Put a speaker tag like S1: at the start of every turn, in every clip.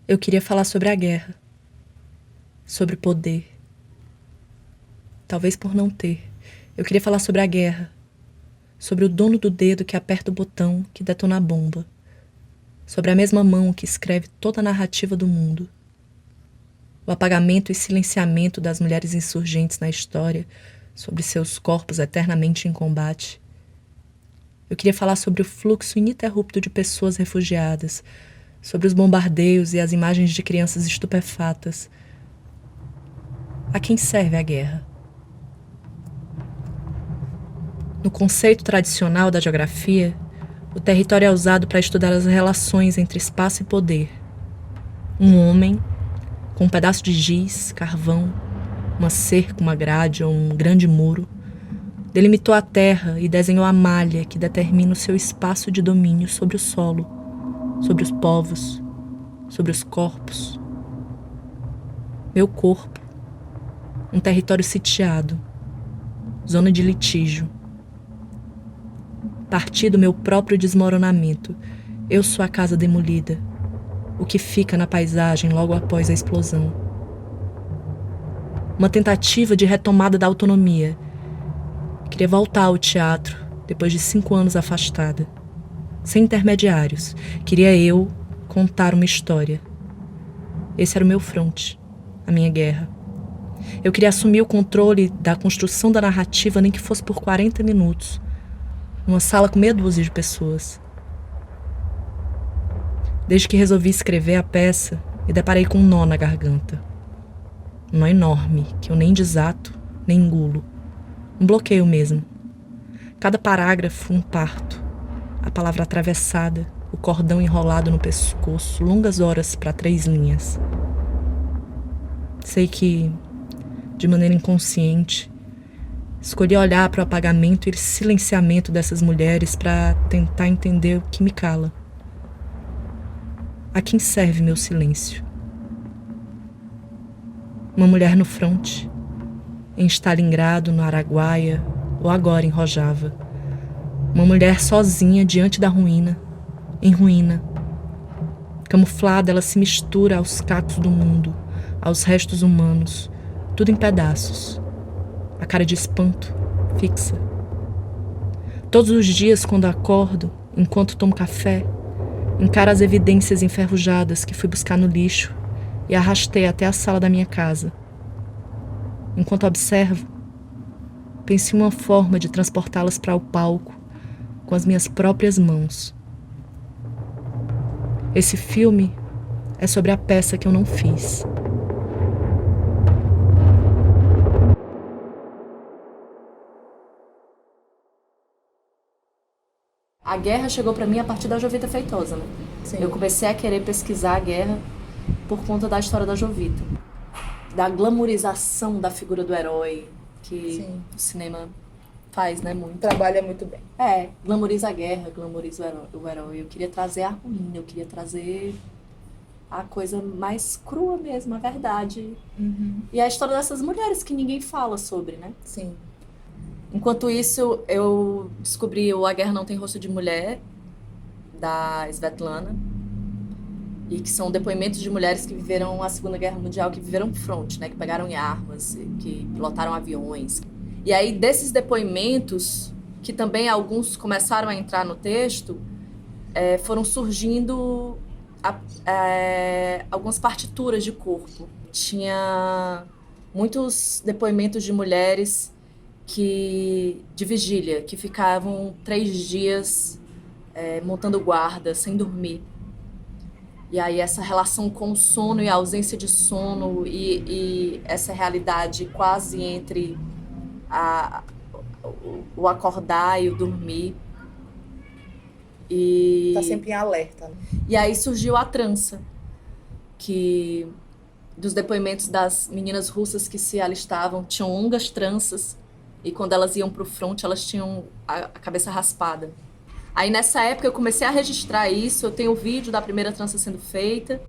S1: Eu queria falar sobre a guerra, sobre poder. Talvez por não ter. Eu queria falar sobre a guerra, sobre o dono do dedo que aperta o botão que detona a bomba, sobre a mesma mão que escreve toda a narrativa do mundo. O apagamento e silenciamento das mulheres insurgentes na história, sobre seus corpos eternamente em combate. Eu queria falar sobre o fluxo ininterrupto de pessoas refugiadas, sobre os bombardeios e as imagens de crianças estupefatas. A quem serve a guerra? No conceito tradicional da geografia, o território é usado para estudar as relações entre espaço e poder. Um homem, com um pedaço de giz, carvão, uma cerca, uma grade ou um grande muro, delimitou a terra e desenhou a malha que determina o seu espaço de domínio sobre o solo, sobre os povos, sobre os corpos. Meu corpo, um território sitiado, zona de litígio. Parti do meu próprio desmoronamento, eu sou a casa demolida, o que fica na paisagem logo após a explosão. Uma tentativa de retomada da autonomia. Queria voltar ao teatro, depois de 5 anos afastada. Sem intermediários. Queria eu contar uma história. Esse era o meu fronte, a minha guerra. Eu queria assumir o controle da construção da narrativa, nem que fosse por 40 minutos. Numa sala com meia dúzia de pessoas. Desde que resolvi escrever a peça, me deparei com um nó na garganta. Um nó enorme, que eu nem desato, nem engulo. Um bloqueio mesmo. Cada parágrafo um parto. A palavra atravessada, o cordão enrolado no pescoço, longas horas para 3 linhas. Sei que, de maneira inconsciente, escolhi olhar para o apagamento e silenciamento dessas mulheres para tentar entender o que me cala. A quem serve meu silêncio? Uma mulher no fronte, em Stalingrado, no Araguaia, ou agora em Rojava. Uma mulher sozinha diante da ruína, em ruína. Camuflada, ela se mistura aos cacos do mundo, aos restos humanos, tudo em pedaços. A cara de espanto, fixa. Todos os dias, quando acordo, enquanto tomo café, encaro as evidências enferrujadas que fui buscar no lixo e arrastei até a sala da minha casa. Enquanto observo, penso em uma forma de transportá-las para o palco com as minhas próprias mãos. Esse filme é sobre a peça que eu não fiz. A guerra chegou para mim a partir da Jovita Feitosa, né?
S2: Sim.
S1: Eu comecei a querer pesquisar a guerra por conta da história da Jovita. Da glamorização da figura do herói, que
S2: Sim.
S1: o cinema faz, né, muito.
S2: Trabalha muito bem.
S1: Glamoriza a guerra, glamoriza o herói. Eu queria trazer a ruína, eu queria trazer a coisa mais crua mesmo, a verdade.
S2: Uhum.
S1: E a história dessas mulheres que ninguém fala sobre, né?
S2: Sim.
S1: Enquanto isso, eu descobri o A Guerra Não Tem Rosto de Mulher, da Svetlana, e que são depoimentos de mulheres que viveram a Segunda Guerra Mundial, que viveram fronte, né, que pegaram em armas, que pilotaram aviões. E aí, desses depoimentos, que também alguns começaram a entrar no texto, foram surgindo algumas partituras de corpo. Tinha muitos depoimentos de mulheres de vigília, que ficavam 3 dias montando guarda, sem dormir. E aí essa relação com o sono e a ausência de sono e essa realidade quase entre o acordar e o dormir.
S2: Tá sempre em alerta, né?
S1: E aí surgiu a trança, que dos depoimentos das meninas russas que se alistavam, tinham longas tranças, e quando elas iam pro front, elas tinham a cabeça raspada. Aí nessa época eu comecei a registrar isso, eu tenho o vídeo da primeira trança sendo feita.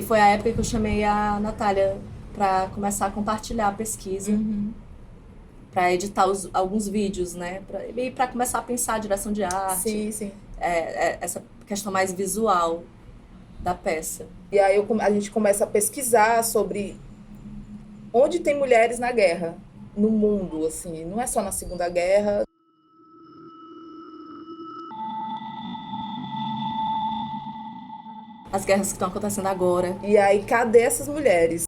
S3: foi a época que eu chamei a Natália para começar a compartilhar a pesquisa, para editar alguns vídeos, né? E para começar a pensar a direção de arte.
S2: Sim, sim.
S3: Essa questão mais visual da peça.
S2: E aí a gente começa a pesquisar sobre onde tem mulheres na guerra, no mundo, assim, não é só na Segunda Guerra.
S3: As guerras que estão acontecendo agora.
S2: E aí, cadê essas mulheres?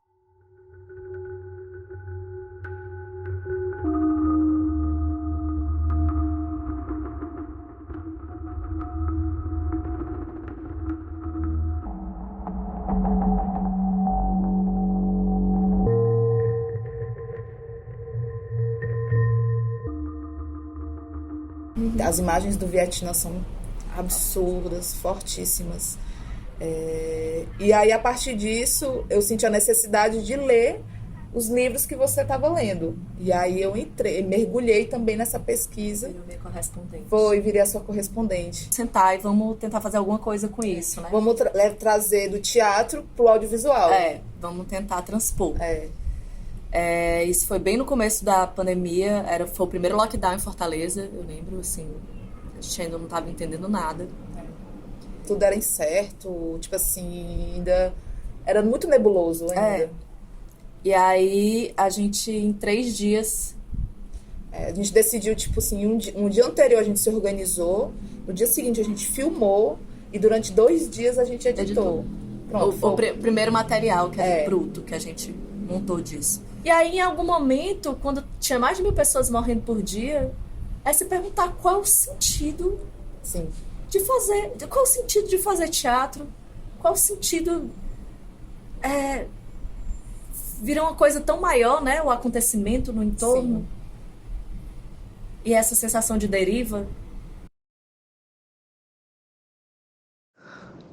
S2: As imagens do Vietnã são absurdas, fortíssimas. E aí, a partir disso, eu senti a necessidade de ler os livros que você estava lendo. E aí eu mergulhei também nessa pesquisa.
S3: Virou minha correspondente.
S2: Virei a sua correspondente.
S3: Sentar e vamos tentar fazer alguma coisa com isso, né?
S2: Vamos trazer do teatro pro audiovisual.
S3: Vamos tentar transpor. Isso foi bem no começo da pandemia, foi o primeiro lockdown em Fortaleza, eu lembro, assim, a gente ainda não estava entendendo nada.
S2: Tudo era incerto, tipo assim, ainda era muito nebuloso ainda.
S3: E aí, a gente, em 3 dias...
S2: a gente decidiu, tipo assim, um dia anterior a gente se organizou, no dia seguinte a gente filmou e durante 2 dias a gente editou. Pronto,
S3: o primeiro material bruto que a gente montou disso. E aí, em algum momento, quando tinha mais de 1.000 pessoas morrendo por dia, é se perguntar qual é o sentido de fazer... Qual é o sentido de fazer teatro? Qual é o sentido... Vira uma coisa tão maior, né? O acontecimento no entorno. Sim. E essa sensação de deriva.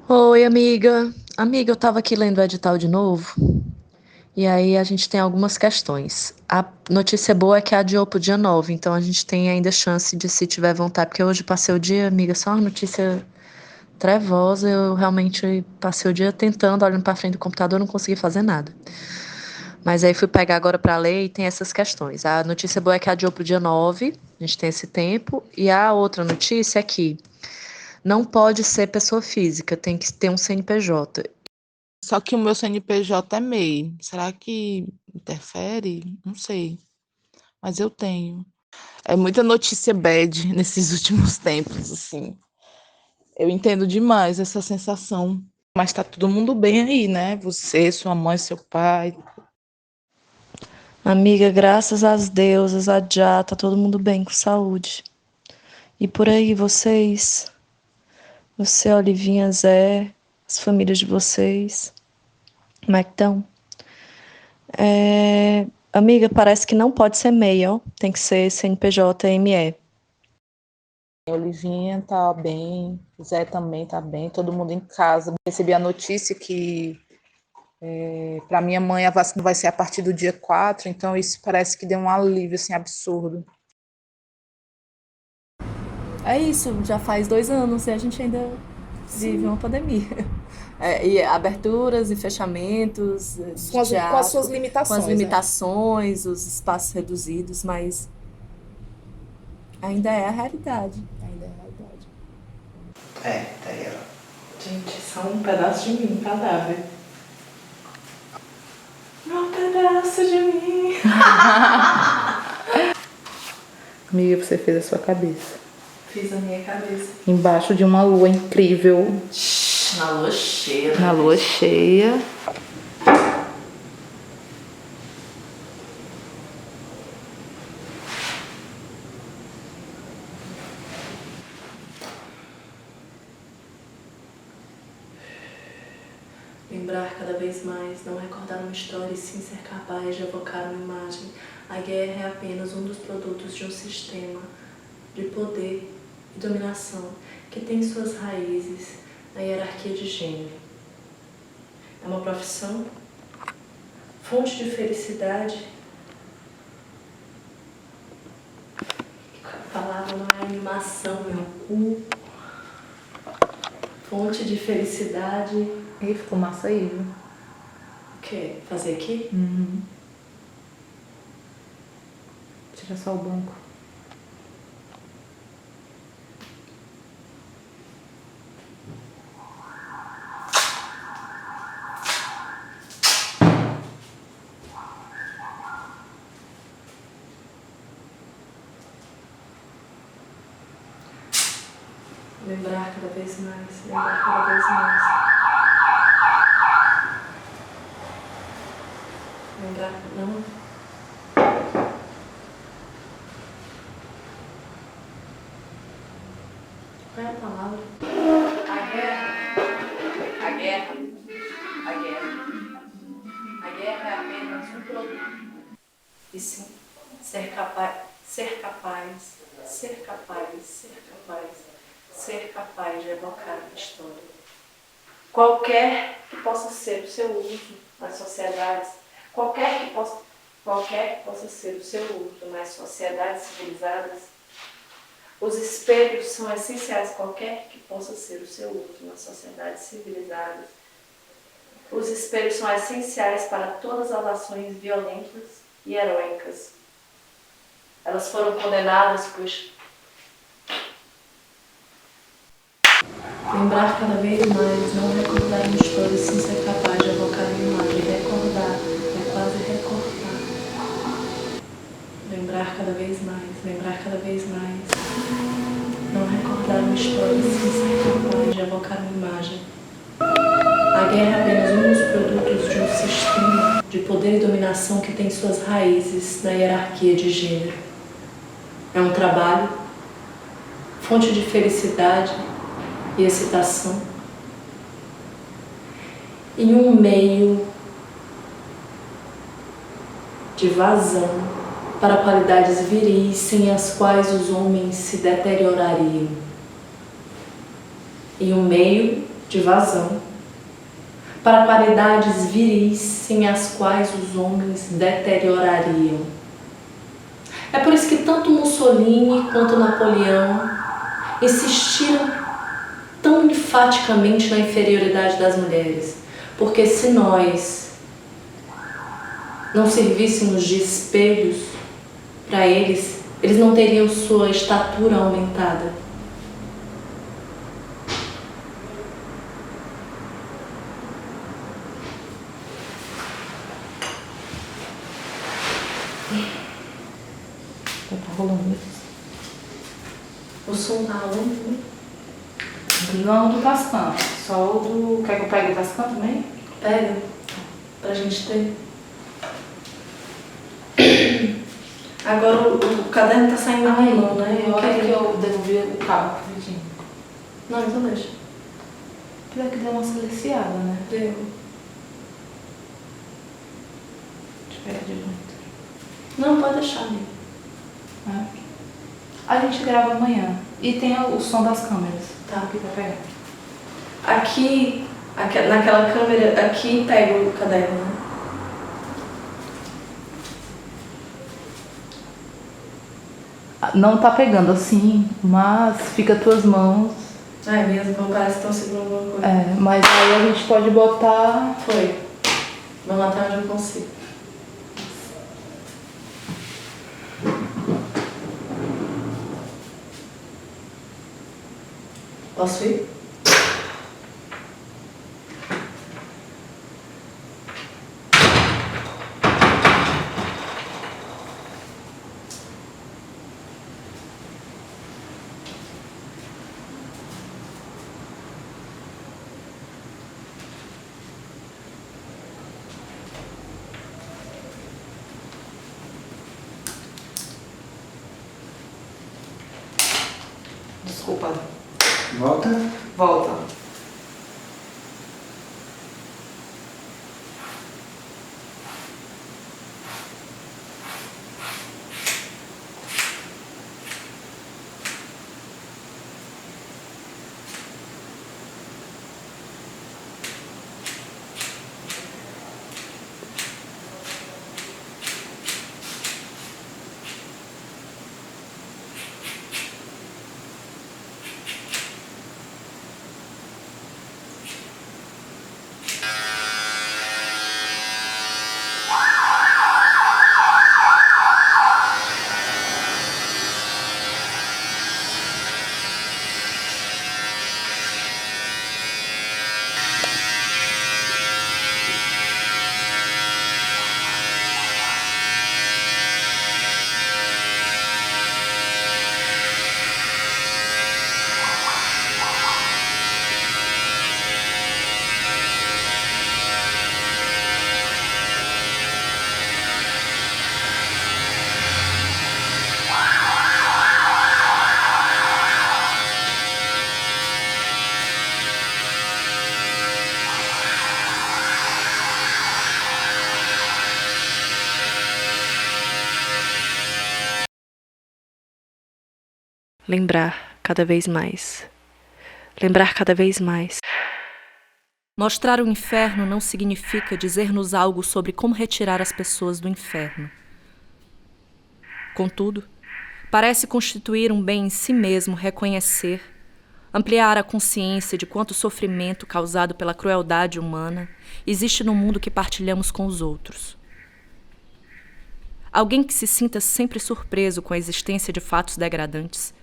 S1: Oi, amiga. Amiga, eu tava aqui lendo o edital de novo. E aí a gente tem algumas questões. A notícia boa é que adiou pro dia 9, então a gente tem ainda chance de, se tiver vontade, porque hoje passei o dia, amiga, só uma notícia trevosa, eu realmente passei o dia tentando, olhando pra frente do computador, não consegui fazer nada. Mas aí fui pegar agora para ler e tem essas questões. A notícia boa é que adiou pro dia 9, a gente tem esse tempo, e a outra notícia é que não pode ser pessoa física, tem que ter um CNPJ.
S4: Só que o meu CNPJ é MEI. Será que interfere? Não sei. Mas eu tenho. É muita notícia bad nesses últimos tempos, assim. Eu entendo demais essa sensação. Mas tá todo mundo bem aí, né? Você, sua mãe, seu pai.
S1: Amiga, graças às deusas, a Já, tá todo mundo bem, com saúde. E por aí, vocês? Você, Olivinha, Zé, as famílias de vocês, como é que estão? Amiga, parece que não pode ser MEI, ó. Tem que ser CNPJ-ME.
S4: Olivinha tá bem, Zé também tá bem, todo mundo em casa. Recebi a notícia que para minha mãe a vacina vai ser a partir do dia 4, então isso parece que deu um alívio assim, absurdo.
S3: É isso, já faz 2 anos e a gente ainda vive uma pandemia. E aberturas e fechamentos
S2: com as suas limitações.
S3: Com as limitações, os espaços reduzidos, mas ainda é a realidade.
S2: Ainda é a realidade.
S5: Tá aí, ó.
S1: Gente, só um pedaço de mim, cadáver. Um pedaço de mim.
S4: Amiga, você fez a sua cabeça.
S1: Fiz a minha cabeça.
S4: Embaixo de uma lua incrível.
S1: Na lua cheia.
S4: Na lua cheia.
S1: Lembrar cada vez mais, não recordar uma história e sim ser capaz de evocar uma imagem. A guerra é apenas um dos produtos de um sistema de poder e dominação que tem suas raízes na hierarquia de gênero. É uma profissão, fonte de felicidade. A palavra não é animação, é um cu. Fonte de felicidade.
S4: E ficou massa aí, viu?
S3: quê? Fazer aqui?
S4: Tira só o banco.
S3: Lembrar cada vez mais, lembrar cada vez mais. Lembrar, não. Qual é a palavra?
S6: A guerra. A guerra. A guerra. A guerra é apenas um produto.
S3: E sim, ser capaz, ser capaz, ser capaz, ser capaz, ser capaz de evocar uma história. Qualquer que possa ser o seu uso nas sociedades, qualquer que possa ser o seu uso nas sociedades civilizadas, os espelhos são essenciais, qualquer que possa ser o seu uso nas sociedades civilizadas. Os espelhos são essenciais para todas as ações violentas e heróicas. Elas foram condenadas, pois lembrar cada vez mais, não recordar uma história sem ser capaz de evocar uma imagem. Recordar é quase recordar. Lembrar cada vez mais, lembrar cada vez mais. Não recordar uma história sem ser capaz de evocar uma imagem. A guerra é apenas um dos produtos de um sistema de poder e dominação que tem suas raízes na hierarquia de gênero. É um trabalho, fonte de felicidade e excitação, e um meio de vazão para qualidades viris sem as quais os homens se deteriorariam. E um meio de vazão para qualidades viris sem as quais os homens deteriorariam. É por isso que tanto Mussolini quanto Napoleão insistiram tão enfaticamente na inferioridade das mulheres, porque se nós não servíssemos de espelhos para eles, eles não teriam sua estatura aumentada.
S4: Tá rolando isso?
S3: O som tá rolando, né?
S4: Não do Tascam, só o do... Quer que eu pegue o Tascam também?
S3: Pega, pra gente ter. Agora o caderno tá saindo na mão, né?
S4: Eu quero que eu devolvi o cabo rapidinho.
S3: Não, então deixa.
S4: Apesar que deu uma silenciada, né?
S3: Deu.
S4: Deixa eu pegar de volta.
S3: Não, pode deixar, amigo.
S4: É. A gente grava amanhã. E tem o som das câmeras.
S3: Tá.
S4: Aqui pra pegar.
S3: Aqui, naquela câmera, aqui pega o caderno, né?
S4: Não tá pegando assim, mas fica tuas mãos.
S3: Ai, minhas mãos parecem que estão segurando alguma coisa.
S4: É, mas aí a gente pode botar...
S3: Foi. Vamos até onde eu consigo. Posso ir?
S4: Desculpa.
S5: Volta.
S4: Volta.
S1: Lembrar cada vez mais. Lembrar cada vez mais. Mostrar o inferno não significa dizer-nos algo sobre como retirar as pessoas do inferno. Contudo, parece constituir um bem em si mesmo reconhecer, ampliar a consciência de quanto sofrimento causado pela crueldade humana existe no mundo que partilhamos com os outros. Alguém que se sinta sempre surpreso com a existência de fatos degradantes.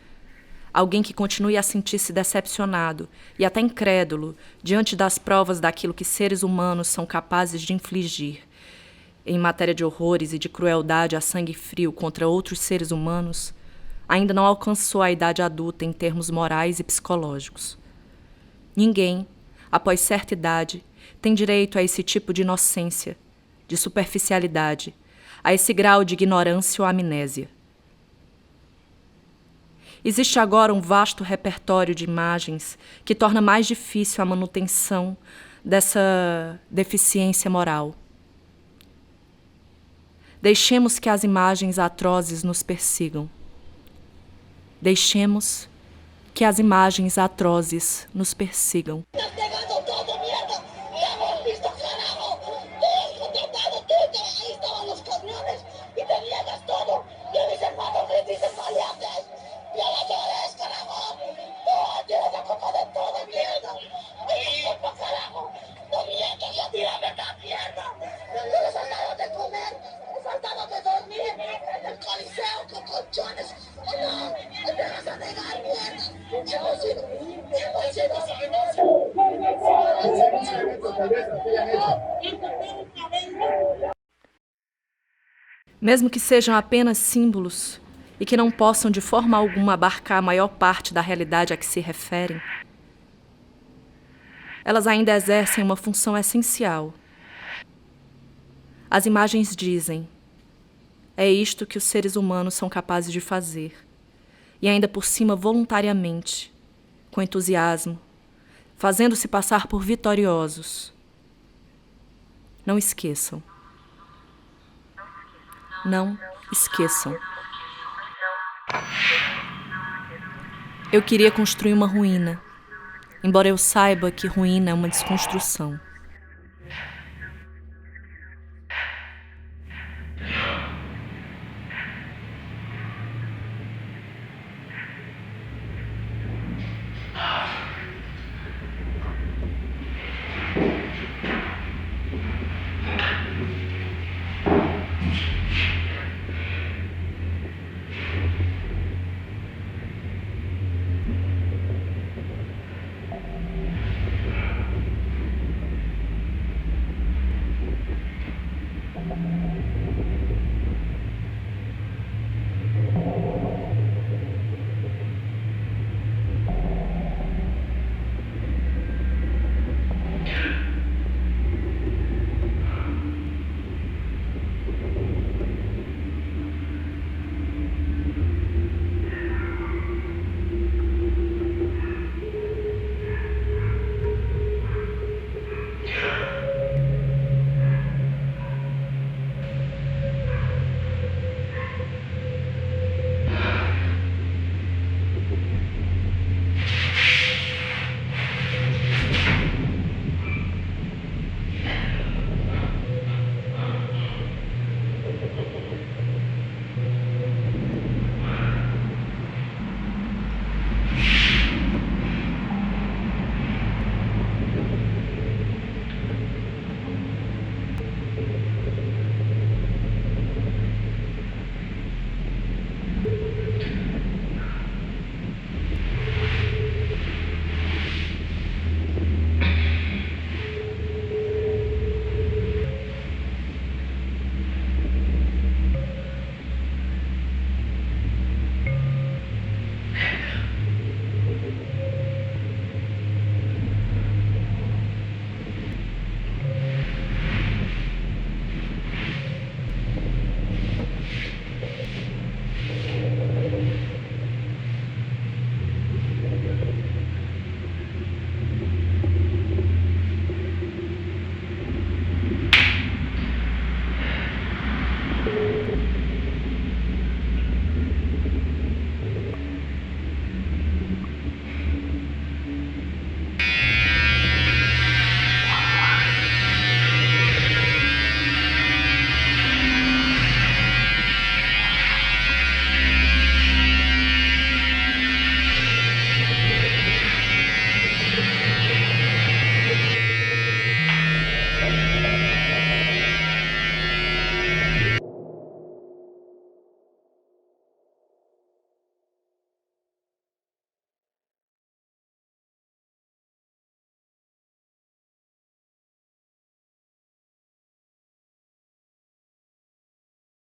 S1: Alguém que continue a sentir-se decepcionado e até incrédulo diante das provas daquilo que seres humanos são capazes de infligir em matéria de horrores e de crueldade a sangue frio contra outros seres humanos, ainda não alcançou a idade adulta em termos morais e psicológicos. Ninguém, após certa idade, tem direito a esse tipo de inocência, de superficialidade, a esse grau de ignorância ou amnésia. Existe agora um vasto repertório de imagens que torna mais difícil a manutenção dessa deficiência moral. Deixemos que as imagens atrozes nos persigam. Deixemos que as imagens atrozes nos persigam. Mesmo que sejam apenas símbolos e que não possam de forma alguma abarcar a maior parte da realidade a que se referem, elas ainda exercem uma função essencial. As imagens dizem: é isto que os seres humanos são capazes de fazer, e ainda por cima voluntariamente, com entusiasmo, fazendo-se passar por vitoriosos. Não esqueçam. Não esqueçam. Eu queria construir uma ruína, embora eu saiba que ruína é uma desconstrução.